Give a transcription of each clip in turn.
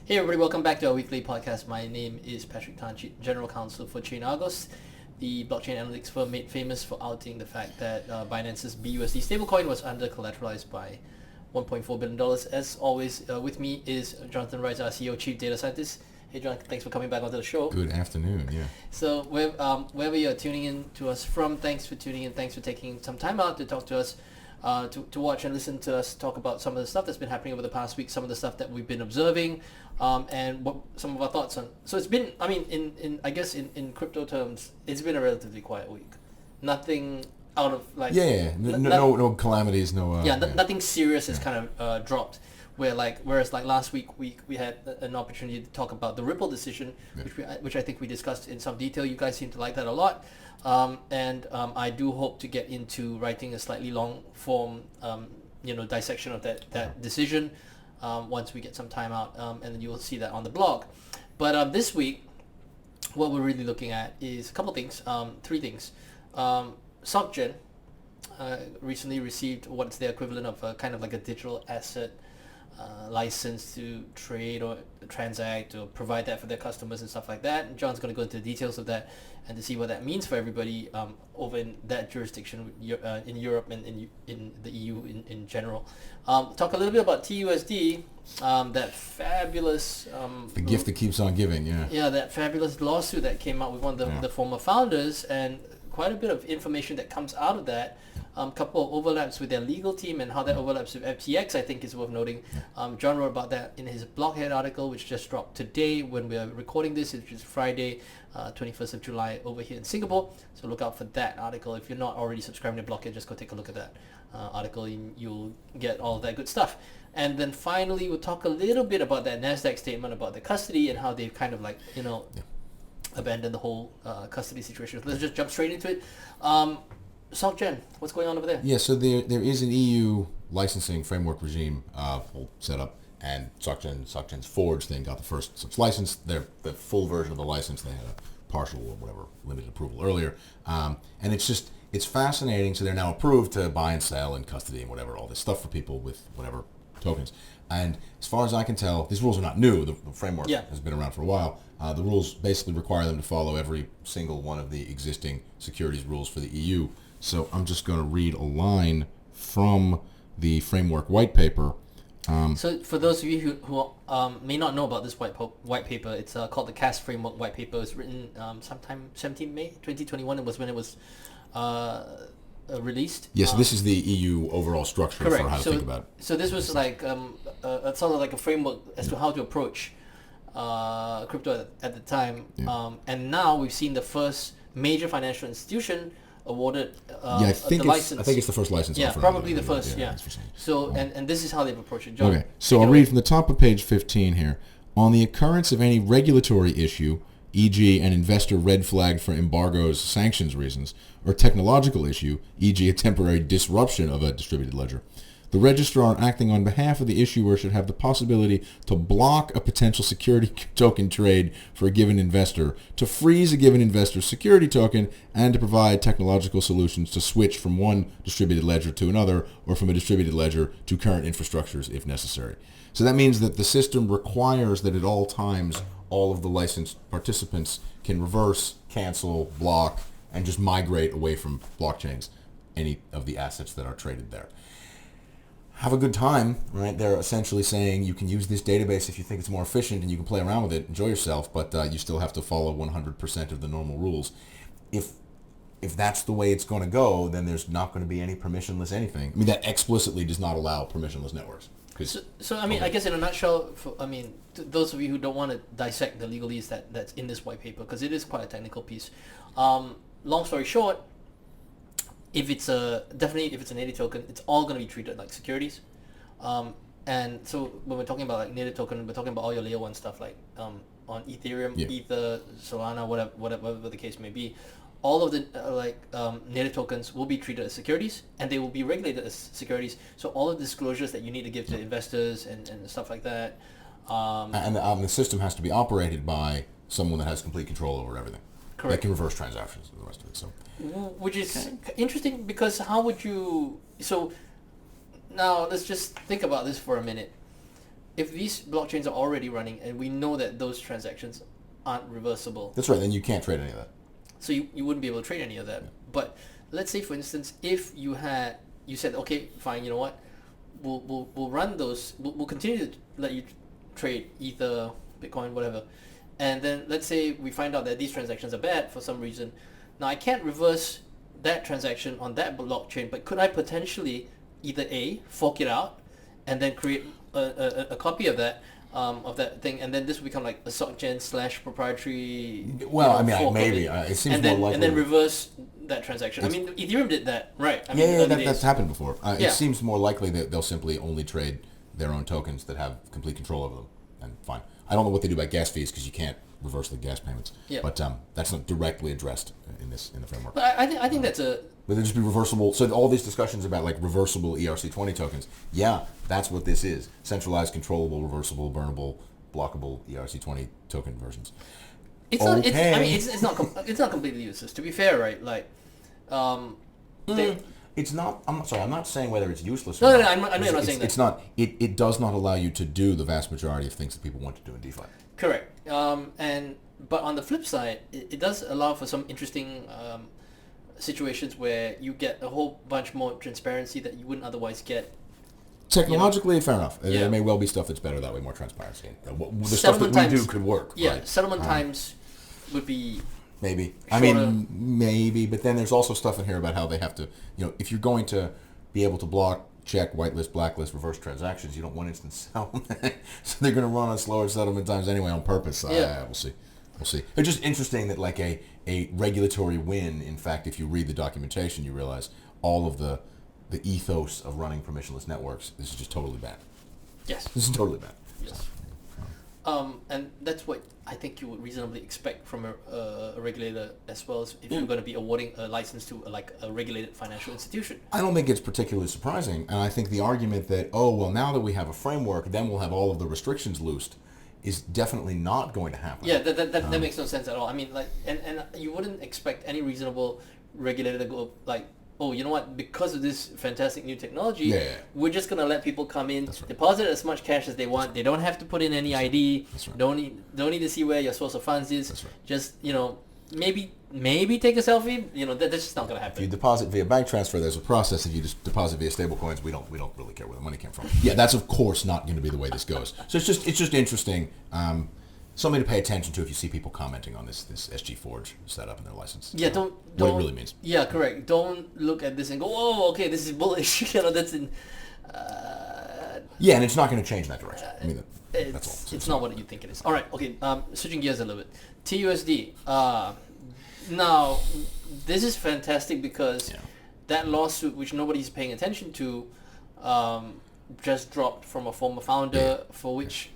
Hey everybody, welcome back to our weekly podcast. My name is Patrick Tan, General Counsel for ChatArgos, the blockchain analytics firm made famous for outing the fact that Binance's BUSD stablecoin was under-collateralized by $1.4 billion. As always, with me is Jonathan Reiter, our CEO, Chief Data Scientist. Hey John, thanks for coming back onto the show. Good afternoon, yeah. So wherever you're tuning in to us from, thanks for tuning in. Thanks for taking some time out to talk to us, to watch and listen to us talk about some of the stuff that's been happening over the past week, some of the stuff that we've been observing, and what some of our thoughts on. So it's been, I mean, in crypto terms, it's been a relatively quiet week. Nothing out of like... No calamities, nothing serious has kind of dropped. Whereas last week we had an opportunity to talk about the Ripple decision, which I think we discussed in some detail. You guys seem to like that a lot, and I do hope to get into writing a slightly long form, dissection of that decision once we get some time out, and then you will see that on the blog. But this week, what we're really looking at is a couple things, three things. SocGen recently received what's the equivalent of kind of like a digital asset license to trade or transact or provide that for their customers and stuff like that. And John's going to go into the details of that and to see what that means for everybody over in that jurisdiction in Europe and in the EU in general. Talk a little bit about TUSD, that fabulous... the gift that keeps on giving, yeah. Yeah, that fabulous lawsuit that came out with one of the former founders, and quite a bit of information that comes out of that. Couple of overlaps with their legal team and how that overlaps with FTX, I think is worth noting. John wrote about that in his Blockhead article, which just dropped today when we are recording this, which is Friday, 21st of July over here in Singapore. So look out for that article. If you're not already subscribing to Blockhead, just go take a look at that article and you'll get all of that good stuff. And then finally, we'll talk a little bit about that NASDAQ statement about the custody and how they've kind of abandoned the whole custody situation. Let's just jump straight into it. SocGen, what's going on over there? Yeah, so there is an EU licensing framework regime set up, and SocGen's Forge thing got the first such license. The full version of the license, they had a partial or whatever limited approval earlier, and it's fascinating. So they're now approved to buy and sell and custody and whatever, all this stuff for people with whatever tokens. And as far as I can tell, these rules are not new. The framework has been around for a while. The rules basically require them to follow every single one of the existing securities rules for the EU. So I'm just going to read a line from the framework white paper. So for those of you who may not know about this white paper, it's called the CAS Framework White Paper. It's written sometime 17 May 2021. It was when it was released. Yes, so this is the EU overall structure for how to think about it. So this was like sort of like a framework as to how to approach crypto at the time. And now we've seen the first major financial institution awarded I think the license. I think it's the first license. Yeah, probably the first. Yeah. So and this is how they've approached it. John, okay, so I'll read from the top of page 15 here. On the occurrence of any regulatory issue, e.g. an investor red flagged for embargoes, sanctions reasons, or technological issue, e.g. a temporary disruption of a distributed ledger, the registrar acting on behalf of the issuer should have the possibility to block a potential security token trade for a given investor, to freeze a given investor's security token, and to provide technological solutions to switch from one distributed ledger to another, or from a distributed ledger to current infrastructures if necessary. So that means that the system requires that at all times all of the licensed participants can reverse, cancel, block, and just migrate away from blockchains any of the assets that are traded there. Have a good time, right? They're essentially saying you can use this database if you think it's more efficient and you can play around with it, enjoy yourself, but you still have to follow 100% of the normal rules. If that's the way it's going to go, then there's not going to be any permissionless anything. I mean, that explicitly does not allow permissionless networks. So I mean, I guess in a nutshell, those of you who don't want to dissect the legalese that's in this white paper, because it is quite a technical piece. Long story short, if it's an native token, it's all going to be treated like securities. And so when we're talking about like native token, we're talking about all your layer one stuff like on Ethereum, Ether, Solana, whatever the case may be. All of the native tokens will be treated as securities, and they will be regulated as securities. So all of the disclosures that you need to give to investors and stuff like that. And the system has to be operated by someone that has complete control over everything. Correct. That can reverse transactions and the rest of it. So, which is interesting, because how would you... So now let's just think about this for a minute. if these blockchains are already running and we know that those transactions aren't reversible, That's right. Then you can't trade any of that. so you wouldn't be able to trade any of that. But let's say, for instance, if you said, okay, fine, you know what, we'll run those, we'll continue to let you trade Ether, Bitcoin, whatever, and then let's say we find out that these transactions are bad for some reason. Now I can't reverse that transaction on that blockchain, but could I potentially either A, fork it out, and then create a copy of that thing, and then this will become like a SocGen's / proprietary. Well, you know, fork of maybe. it, It seems and more then likely. And then reverse that transaction. I mean, Ethereum did that, right? I mean, Yeah, early days. that's happened before. Yeah. It seems more likely that they'll simply only trade their own tokens that have complete control over them, and fine. I don't know what they do about gas fees because you can't reverse the gas payments. Yeah. But that's not directly addressed in the framework. But I think that's a. Would there just be reversible? So all these discussions about like reversible ERC20 tokens, yeah, that's what this is: centralized, controllable, reversible, burnable, blockable ERC20 token versions. It's not. It's not completely useless. To be fair, right? Like, It's not. I'm not saying whether it's useless. No, or no, not. no, I know you're not saying that. It's not. It does not allow you to do the vast majority of things that people want to do in DeFi. Correct. But on the flip side, it does allow for some interesting situations where you get a whole bunch more transparency that you wouldn't otherwise get. Technologically, fair enough. Yeah. There may well be stuff that's better that way, more transparency. The stuff Settlement that we times- do could work. Yeah, right? settlement times would be. Maybe. Shorter. Maybe. But then there's also stuff in here about how they have to, if you're going to be able to block, check, whitelist, blacklist, reverse transactions, you don't want instant settlement. So they're going to run on slower settlement times anyway on purpose. Yeah. We'll see. It's just interesting that like a regulatory win, in fact, if you read the documentation, you realize all of the ethos of running permissionless networks, this is just totally bad. Yes. This is totally bad. Yes. And that's what I think you would reasonably expect from a regulator as well as if you're going to be awarding a license to a regulated financial institution. I don't think it's particularly surprising, and I think the argument that, now that we have a framework, then we'll have all of the restrictions loosed, is definitely not going to happen. Yeah, that makes no sense at all. I mean, like, and you wouldn't expect any reasonable regulator to go like, oh, you know what? Because of this fantastic new technology, we're just gonna let people come in, deposit as much cash as they want. They don't have to put in any ID. That's right. Don't need to see where your source of funds is. That's right. Just maybe take a selfie. That's just not gonna If you happen. deposit via bank transfer, there's a process. If you just deposit via stablecoins, we don't really care where the money came from. Yeah, that's of course not going to be the way this goes. So it's just interesting. Something to pay attention to if you see people commenting on this SG Forge setup in their license. Yeah, don't what it really means. Yeah, correct. Don't look at this and go, oh, okay, this is bullish. That's in. Yeah, and it's not going to change in that direction. I mean, that's all. So It's not what you think it is. All right, okay. Switching gears a little bit. TUSD. Now, this is fantastic because that lawsuit, which nobody's paying attention to, just dropped from a former founder, for which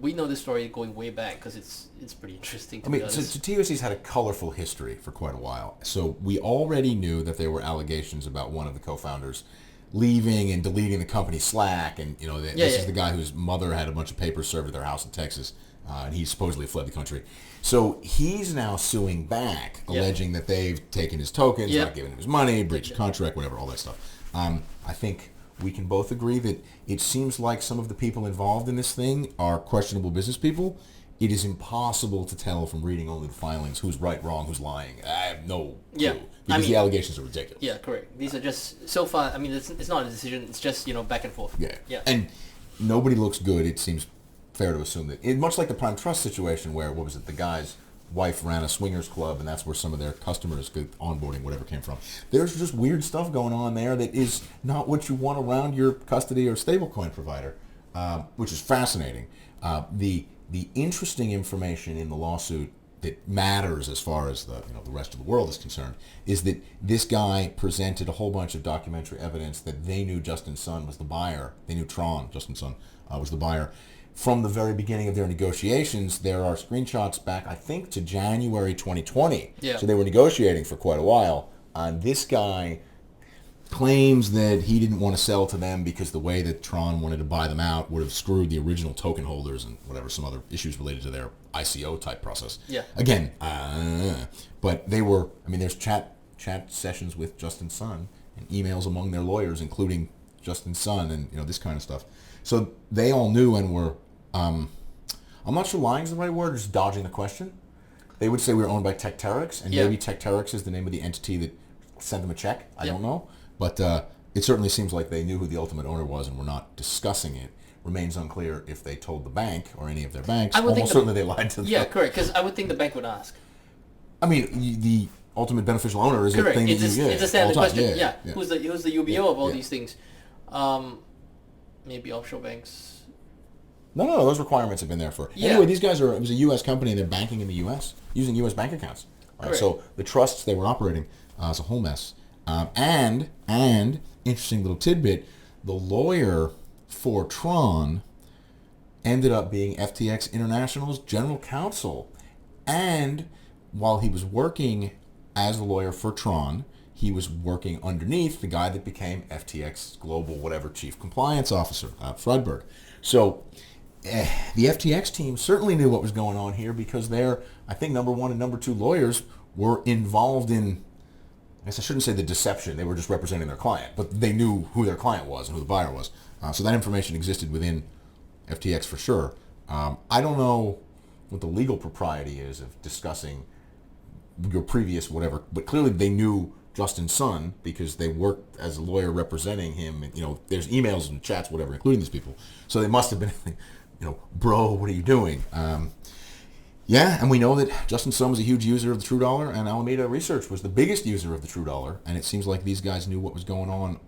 we know this story going way back because it's pretty interesting. To be honest. So TUSD's had a colorful history for quite a while. So we already knew that there were allegations about one of the co-founders leaving and deleting the company Slack, and this is the guy whose mother had a bunch of papers served at their house in Texas, and he supposedly fled the country. So he's now suing back, alleging that they've taken his tokens, not given him his money, breached contract, whatever, all that stuff. I think we can both agree that it seems like some of the people involved in this thing are questionable business people. It is impossible to tell from reading only the filings who's right, wrong, who's lying. I have no clue. Because the allegations are ridiculous. Yeah, correct. These are just, so far, I mean, it's not a decision. It's just, back and forth. Yeah. And nobody looks good. It seems fair to assume that, much like the Prime Trust situation where, the guy's wife ran a swingers club, and that's where some of their customers, onboarding, whatever, came from. There's just weird stuff going on there that is not what you want around your custody or stablecoin provider, which is fascinating. The interesting information in the lawsuit that matters as far as the rest of the world is concerned is that this guy presented a whole bunch of documentary evidence that they knew Justin Sun was the buyer. They knew Tron, Justin Sun, was the buyer. From the very beginning of their negotiations, there are screenshots back, I think, to January 2020. Yeah. So they were negotiating for quite a while. This guy claims that he didn't want to sell to them because the way that Tron wanted to buy them out would have screwed the original token holders and some other issues related to their ICO type process. Yeah. Again, but they were, there's chat sessions with Justin Sun and emails among their lawyers, including Justin's son, and this kind of stuff. So they all knew and were, I'm not sure lying is the right word, or just dodging the question. They would say we were owned by Tecteryx, and maybe Tecteryx is the name of the entity that sent them a check. I don't know. But it certainly seems like they knew who the ultimate owner was and were not discussing it. Remains unclear if they told the bank or any of their banks. Almost certainly they lied to them. Yeah, correct, because I would think the bank would ask. I mean, the ultimate beneficial owner is correct. a thing It's a standard question. Yeah. Who's the UBO of all Yeah. these things? Maybe offshore banks. No. Those requirements have been there for. Anyway, these guys it was a U.S. company and they're banking in the U.S. using U.S. bank accounts. So the trusts they were operating is a whole mess. And interesting little tidbit, the lawyer for Tron ended up being FTX International's general counsel. And while he was working as a lawyer for Tron, he was working underneath the guy that became FTX Global whatever chief compliance officer, Friedberg. So the FTX team certainly knew what was going on here because their, I think, number one and number two lawyers were involved in, I guess I shouldn't say the deception, they were just representing their client, but they knew who their client was and who the buyer was. So that information existed within FTX for sure. I don't know what the legal propriety is of discussing your previous whatever, but clearly they knew Justin's son because they worked as a lawyer representing him. And, there's emails and chats, whatever, including these people. So they must have been, bro, what are you doing? And we know that Justin's son was a huge user of the True Dollar, and Alameda Research was the biggest user of the True Dollar, and it seems like these guys knew what was going on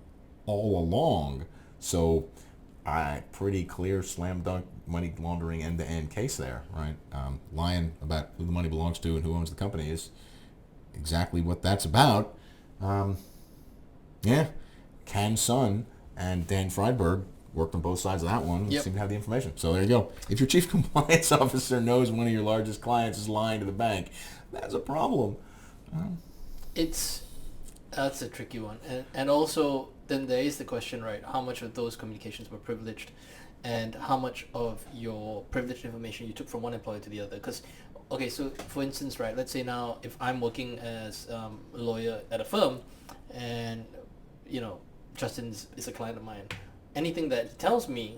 all along. So, pretty clear slam dunk money laundering end-to-end case there, right? Lying about who the money belongs to and who owns the company is exactly what that's about. Can's son and Dan Friedberg worked on both sides of that one and seem to have the information. So there you go. If your chief compliance officer knows one of your largest clients is lying to the bank, that's a problem. That's a tricky one. And also, then there is the question, right, how much of those communications were privileged and how much of your privileged information you took from one employer to the other. Because, okay, so for instance, right, let's say now if I'm working as a lawyer at a firm and, Justin is a client of mine, anything that he tells me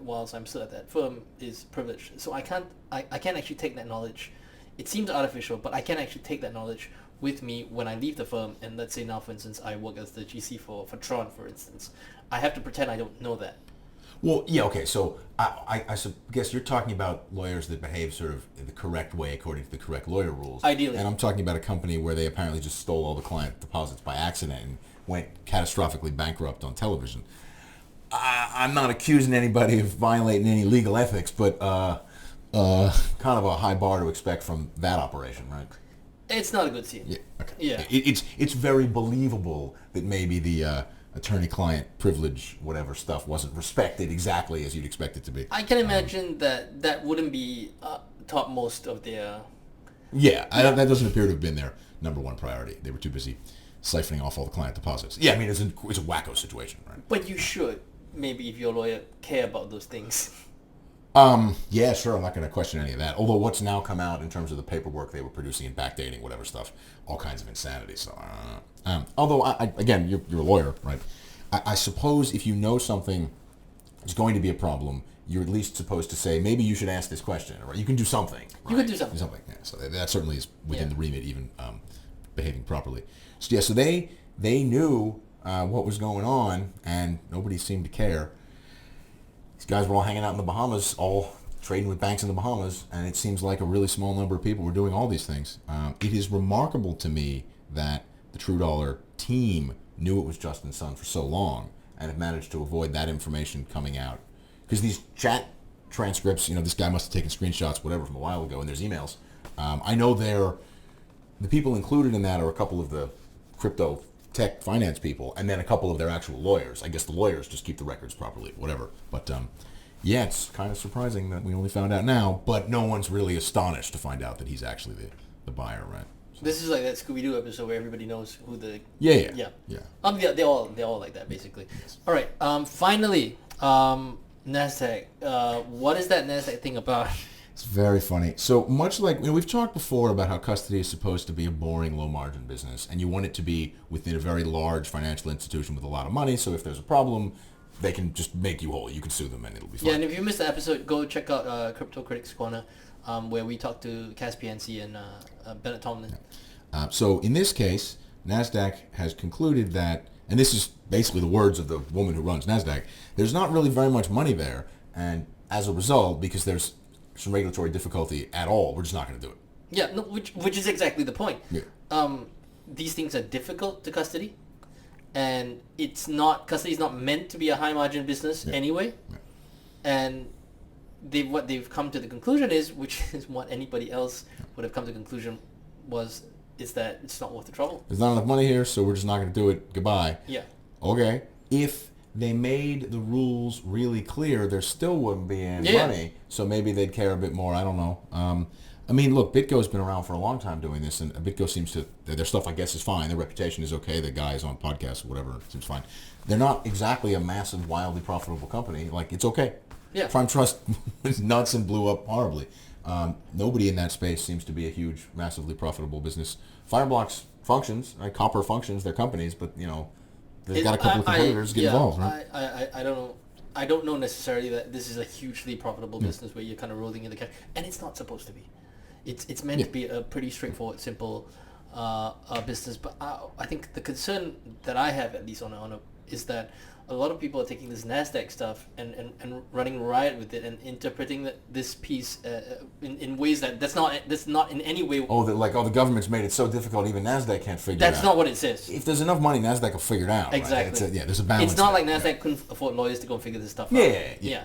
whilst I'm still at that firm is privileged. So I can't actually take that knowledge. It seems artificial, but I can't actually take that knowledge with me when I leave the firm. And let's say now, for instance, I work as the GC for Tron, for instance. I have to pretend I don't know that. Well, yeah, okay. So I guess you're talking about lawyers that behave sort of the correct way according to the correct lawyer rules. Ideally. And I'm talking about a company where they apparently just stole all the client deposits by accident and went catastrophically bankrupt on television. I'm not accusing anybody of violating any legal ethics, but kind of a high bar to expect from that operation, right? It's not a good scene. Yeah. Okay. Yeah. It's very believable that maybe the attorney-client privilege, whatever stuff, wasn't respected exactly as you'd expect it to be. I can imagine that wouldn't be topmost of their... Yeah, that doesn't appear to have been their number one priority. They were too busy siphoning off all the client deposits. Yeah, I mean, it's a wacko situation, right? But you should, maybe if your lawyer care about those things. Yeah, sure, I'm not going to question any of that. Although what's now come out in terms of the paperwork they were producing and backdating, whatever stuff, all kinds of insanity. So, although, again, you're a lawyer, right? I suppose if you know something is going to be a problem, you're at least supposed to say, maybe you should ask this question, or you can do something. Right? You can do something. Yeah, so that certainly is within the remit, even behaving properly. So, yeah, so they knew what was going on, and nobody seemed to care. These guys were all hanging out in the Bahamas, all trading with banks in the Bahamas, and it seems like a really small number of people were doing all these things. It is remarkable to me that the True Dollar team knew it was Justin's son for so long and have managed to avoid that information coming out. Because these chat transcripts, this guy must have taken screenshots, whatever, from a while ago, and there's emails. I know the people included in that are a couple of the crypto tech finance people, and then a couple of their actual lawyers. I guess the lawyers just keep the records properly, whatever. But it's kind of surprising that we only found out now, but no one's really astonished to find out that he's actually the buyer, right? So. This is like that Scooby-Doo episode where everybody knows who the... Yeah. They're all like that, basically. Yes. All right, finally, NASDAQ. What is that NASDAQ thing about? It's very funny. So much like we've talked before about how custody is supposed to be a boring, low-margin business, and you want it to be within a very large financial institution with a lot of money. So if there's a problem, they can just make you whole. You can sue them, and it'll be fine. Yeah, and if you missed the episode, go check out Crypto Critics Corner, where we talked to Cas PNC and Bennett Tomlin. So in this case, NASDAQ has concluded that, and this is basically the words of the woman who runs NASDAQ, there's not really very much money there, and as a result, because there's some regulatory difficulty at all, we're just not going to do it. Yeah, no, which is exactly the point. Yeah. These things are difficult to custody, and custody is not meant to be a high margin business anyway. Yeah. And what they've come to the conclusion is, which is what anybody else would have come to the conclusion is that it's not worth the trouble. There's not enough money here, so we're just not going to do it. Goodbye. Yeah. Okay. If they made the rules really clear, there still wouldn't be any money, so maybe they'd care a bit more. I don't know. I mean, look, BitGo's been around for a long time doing this, and BitGo seems to, their stuff, I guess, is fine. Their reputation is okay. The guy is on podcasts or whatever. It seems fine. They're not exactly a massive, wildly profitable company. Like, it's okay. Yeah. Prime Trust was nuts and blew up horribly. Nobody in that space seems to be a huge, massively profitable business. Fireblocks functions, right? Copper functions, they're companies, but, they've got a couple of competitors get involved, right? I don't know. I don't know necessarily that this is a hugely profitable business where you're kind of rolling in the cash, and it's not supposed to be. It's meant to be a pretty straightforward, simple business. But I think the concern that I have, at least is that a lot of people are taking this NASDAQ stuff and running riot with it and interpreting this piece in ways that's not in any way. The government's made it so difficult even NASDAQ can't figure it out. That's not what it says. If there's enough money, NASDAQ will figure it out. Exactly. Right? There's a balance. It's not like NASDAQ couldn't afford lawyers to go and figure this stuff out. Yeah.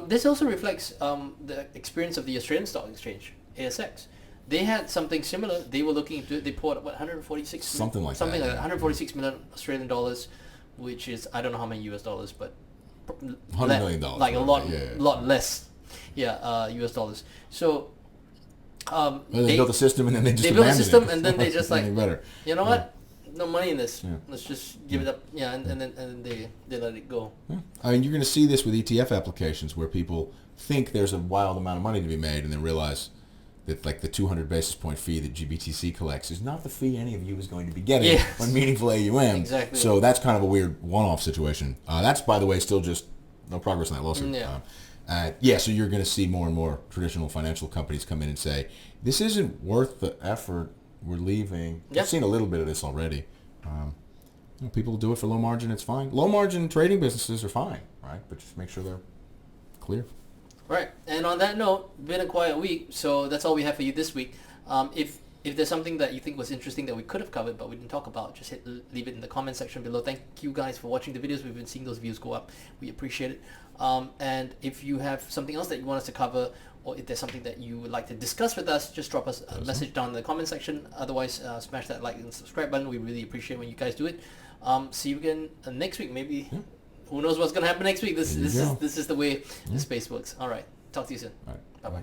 This also reflects the experience of the Australian Stock Exchange, ASX. They had something similar. They were looking to. They poured 146 something like 146 million Australian dollars, which is, I don't know how many US dollars, but $100 million, like a lot less, US dollars. So they built a system and then they just built a system and then they just like, better. You know what? No money in this. Let's just give it up. Yeah, and then they let it go. Yeah. I mean, you're going to see this with ETF applications where people think there's a wild amount of money to be made and then realize that like the 200 basis point fee that GBTC collects is not the fee any of you is going to be getting on meaningful AUM. Exactly. So that's kind of a weird one-off situation. That's, by the way, still just no progress in that lawsuit. So you're going to see more and more traditional financial companies come in and say, this isn't worth the effort, we're leaving. I've seen a little bit of this already. People do it for low margin, it's fine. Low margin trading businesses are fine, right? But just make sure they're clear. Right, and on that note, been a quiet week, so that's all we have for you this week. If there's something that you think was interesting that we could have covered but we didn't talk about, just leave it in the comment section below. Thank you guys for watching the videos. We've been seeing those views go up. We appreciate it. And if you have something else that you want us to cover, or if there's something that you would like to discuss with us, just drop us a message down in the comment section. Otherwise, smash that like and subscribe button. We really appreciate when you guys do it. See you again next week, maybe. Who knows what's going to happen next week? This is the way the space works. All right. Talk to you soon. All right. Bye-bye.